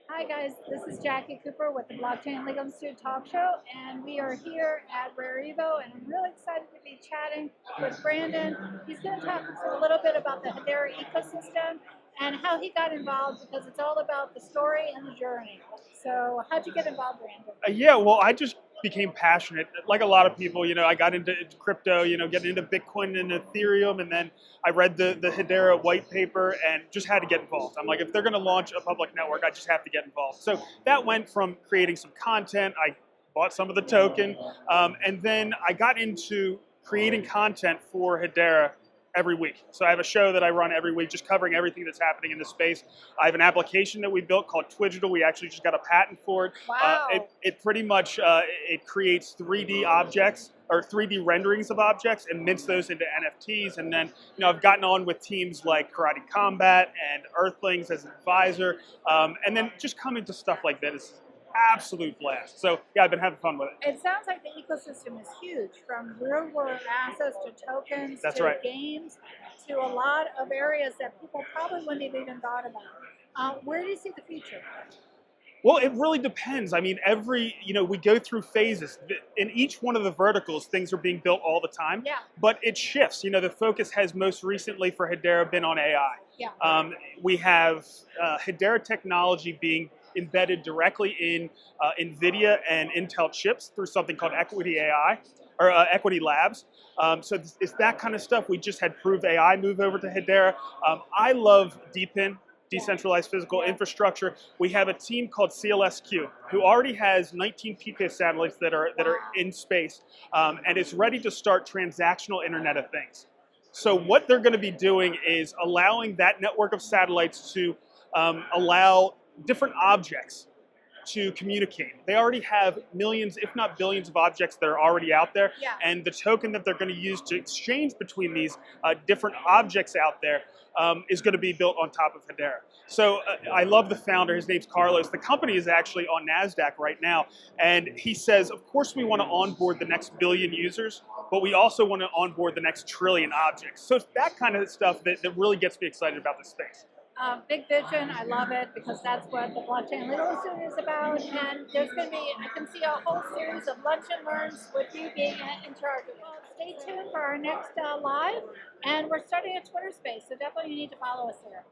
Hi guys, this is Jackie Cooper with the Blockchain Legal Institute Talk Show, and we are here at RareEvo, and I'm really excited to be chatting with Brandon. He's going to talk a little bit about the Hedera ecosystem and how he got involved, because it's all about the story and the journey. So, how'd you get involved, Brandon? Yeah, well, I just became passionate. Like a lot of people, I got into crypto, getting into Bitcoin and Ethereum, and then I read the Hedera white paper and just had to get involved. I'm like, if they're going to launch a public network, I just have to get involved. So that went from creating some content. I bought some of the token, and then I got into creating content for Hedera every week. So I have a show that I run every week, just covering everything that's happening in the space. I have an application that we built called Twigital. We actually just got a patent for it. Wow. It pretty much it creates 3D objects or 3D renderings of objects and mints those into NFTs. And then I've gotten on with teams like Karate Combat and Earthlings as an advisor, and then just coming to stuff like that is absolute blast. So yeah, I've been having fun with it. It sounds like the ecosystem is huge, from real world assets to tokens That's to right. games to a lot of areas that people probably wouldn't have even thought about. Where do you see the future? Well, it really depends. I mean, we go through phases. In each one of the verticals, things are being built all the time. Yeah. But it shifts. The focus has most recently for Hedera been on AI. Yeah. We have Hedera technology being embedded directly in NVIDIA and Intel chips through something called Equity AI or Equity Labs. So it's that kind of stuff. We just had Prove AI move over to Hedera. I love DePIN, decentralized physical infrastructure. We have a team called CLSQ who already has 19 PK satellites that are in space, and it's ready to start transactional Internet of Things. So what they're going to be doing is allowing that network of satellites to allow different objects to communicate. They already have millions, if not billions, of objects that are already out there. Yeah. And the token that they're going to use to exchange between these different objects out there is going to be built on top of Hedera. So I love the founder. His name's Carlos. The company is actually on NASDAQ right now. And he says, of course, we want to onboard the next billion users, but we also want to onboard the next trillion objects. So it's that kind of stuff that really gets me excited about this space. Big vision, I love it, because that's what the Blockchain Legal Institute is about. And there's going to be, I can see a whole series of lunch and learns with you being in charge of. Well, stay tuned for our next live. And we're starting a Twitter space, so definitely you need to follow us there.